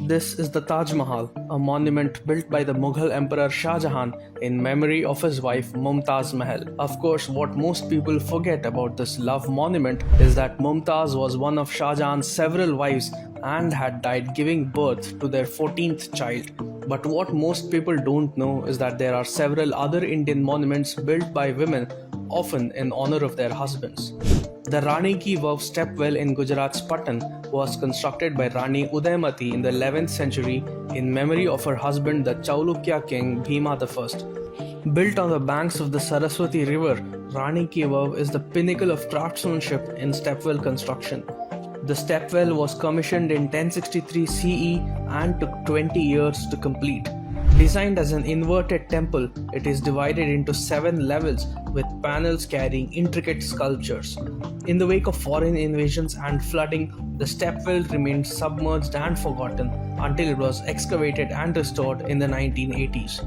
This is the Taj Mahal, a monument built by the Mughal Emperor Shah Jahan in memory of his wife Mumtaz Mahal. Of course, what most people forget about this love monument is that Mumtaz was one of Shah Jahan's several wives and had died giving birth to their 14th child. But what most people don't know is that there are several other Indian monuments built by women, often in honor of their husbands. The Rani Ki Vav stepwell in Gujarat's Patan was constructed by Rani Udaymati in the 11th century in memory of her husband, the Chalukya king Bhima I. Built on the banks of the Saraswati River, Rani Ki Vav is the pinnacle of craftsmanship in stepwell construction. The stepwell was commissioned in 1063 CE and took 20 years to complete. Designed as an inverted temple, it is divided into 7 levels with panels carrying intricate sculptures. In the wake of foreign invasions and flooding, the stepwell remained submerged and forgotten until it was excavated and restored in the 1980s.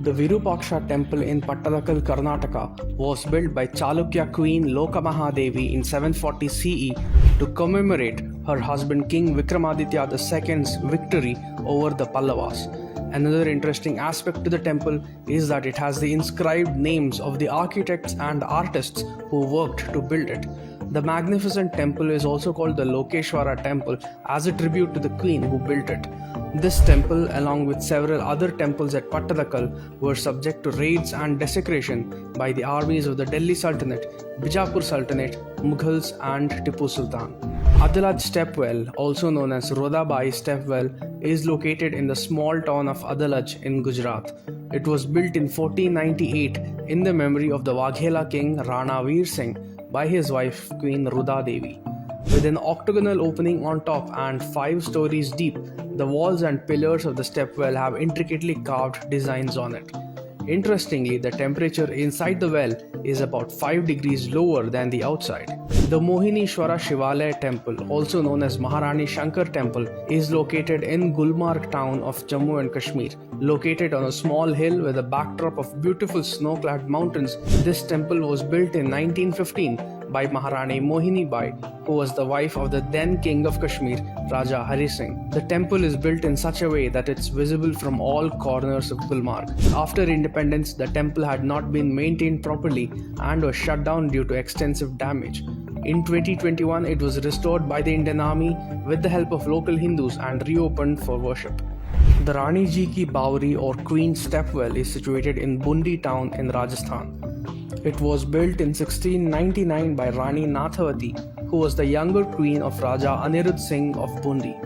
The Virupaksha temple in Pattalakal, Karnataka was built by Chalukya queen Lokamahadevi in 740 CE to commemorate her husband King Vikramaditya II's victory over the Pallavas. Another interesting aspect to the temple is that it has the inscribed names of the architects and artists who worked to build it. The magnificent temple is also called the Lokeshwara temple as a tribute to the queen who built it. This temple, along with several other temples at Pattalakal, were subject to raids and desecration by the armies of the Delhi Sultanate, Bijapur Sultanate, Mughals and Tipu Sultan. Adalaj Stepwell, also known as Rodabai Stepwell, is located in the small town of Adalaj in Gujarat. It was built in 1498 in the memory of the Waghela king Rana Veer Singh by his wife Queen Ruda Devi. With an octagonal opening on top and 5 stories deep, the walls and pillars of the stepwell have intricately carved designs on it. Interestingly, the temperature inside the well is about 5 degrees lower than the outside. The Mohinishwara Shivalaya temple, also known as Maharani Shankar temple, is located in Gulmarg town of Jammu and Kashmir. Located on a small hill with a backdrop of beautiful snow-clad mountains, this temple was built in 1915 by Maharani Mohini Bai, who was the wife of the then King of Kashmir, Raja Hari Singh. The temple is built in such a way that it's visible from all corners of Gulmarg. After independence, the temple had not been maintained properly and was shut down due to extensive damage. In 2021, it was restored by the Indian Army with the help of local Hindus and reopened for worship. The Rani Ji Ki Bawri or Queen Stepwell is situated in Bundi town in Rajasthan. It was built in 1699 by Rani Nathavati, who was the younger queen of Raja Anirudh Singh of Bundi.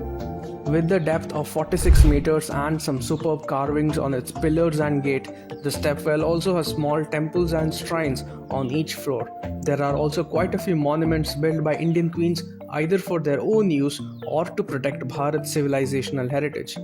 With the depth of 46 meters and some superb carvings on its pillars and gate, the stepwell also has small temples and shrines on each floor. There are also quite a few monuments built by Indian queens either for their own use or to protect Bharat's civilizational heritage.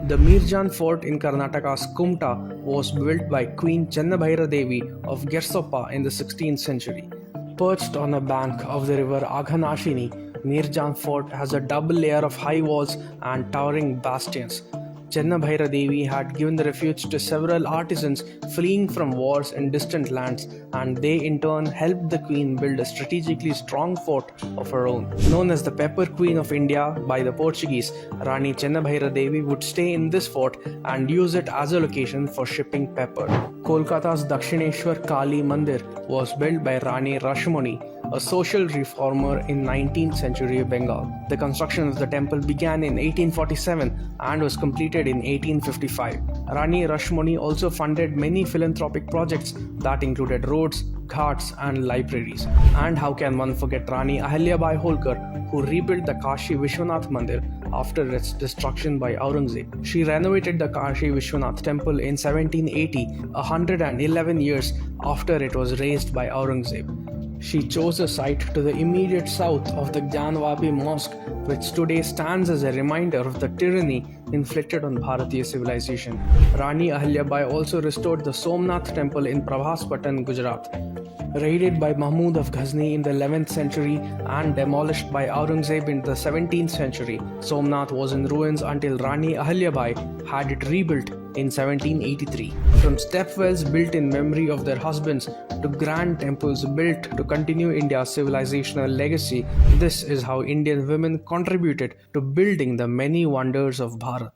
The Mirjan Fort in Karnataka's Kumta was built by Queen Chennabhaira Devi of Gersoppa in the 16th century. Perched on a bank of the river Aghanashini, Mirjan Fort has a double layer of high walls and towering bastions. Chennabhaira Devi had given the refuge to several artisans fleeing from wars in distant lands, and they in turn helped the queen build a strategically strong fort of her own. Known as the Pepper Queen of India by the Portuguese, Rani Chennabhaira Devi would stay in this fort and use it as a location for shipping pepper. Kolkata's Dakshineshwar Kali Mandir was built by Rani Rashmoni, a social reformer in 19th century Bengal. The construction of the temple began in 1847 and was completed in 1855. Rani Rashmoni also funded many philanthropic projects that included roads, ghats and libraries. And how can one forget Rani Ahilyabai Holkar, who rebuilt the Kashi Vishwanath Mandir after its destruction by Aurangzeb. She renovated the Kashi Vishwanath temple in 1780, 111 years after it was razed by Aurangzeb. She chose a site to the immediate south of the Gyanvapi Mosque, which today stands as a reminder of the tyranny inflicted on Bharatiya civilization. Rani Ahilyabai also restored the Somnath temple in Prabhaspatan, Gujarat. Raided by Mahmud of Ghazni in the 11th century and demolished by Aurangzeb in the 17th century, Somnath was in ruins until Rani Ahilyabai had it rebuilt in 1783. From stepwells built in memory of their husbands to grand temples built to continue India's civilizational legacy, this is how Indian women contributed to building the many wonders of Bharat.